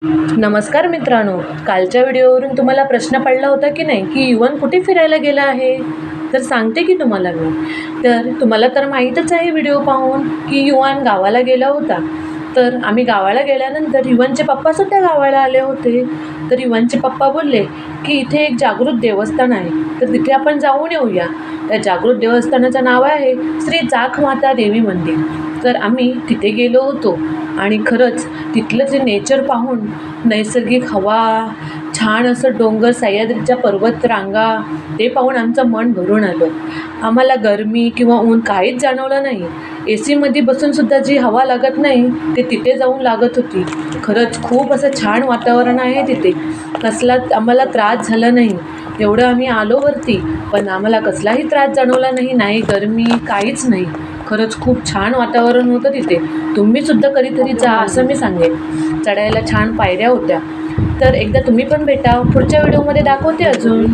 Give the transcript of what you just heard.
नमस्कार मित्रांनो, कालच्या व्हिडिओवरून तुम्हाला प्रश्न पडला होता की नाही की युवन कुठे फिरायला गेला आहे. तर सांगते की तुम्हाला मी. तर तुम्हाला तर माहीतच आहे व्हिडिओ पाहून की युवन गावाला गेला होता. तर आम्ही गावाला गेल्यानंतर युवनचे पप्पासुद्धा गावाला आले होते. तर युवनचे पप्पा बोलले की इथे एक जागृत देवस्थान आहे, तर तिथे आपण जाऊन येऊया. त्या जागृत देवस्थानाचं नाव आहे श्री जाखमाता देवी मंदिर. तर आम्ही तिथे गेलो होतो आणि खरंच तिथलं जे नेचर पाहून, नैसर्गिक हवा, छान असं डोंगर, सह्याद्रीच्या पर्वतरांगा, ते पाहून आमचं मन भरून आलं. आम्हाला गरमी किंवा ऊन काहीच जाणवलं नाही. ए सीमध्ये बसूनसुद्धा जी हवा लागत नाही ते तिथे जाऊन लागत होती. खरंच खूप असं छान वातावरण आहे तिथे. कसलाच आम्हाला त्रास झाला नाही. एवढं आम्ही आलो वरती, पण आम्हाला कसलाही त्रास जाणवला नाही, नाही गरमी, काहीच नाही. खरंच खूप छान वातावरण होतं तिथे. तुम्हीसुद्धा कधीतरी जा असं मी सांगेन. चढायला छान पायऱ्या होत्या. तर एकदा तुम्ही पण भेटा. पुढच्या व्हिडिओमध्ये दाखवते अजून.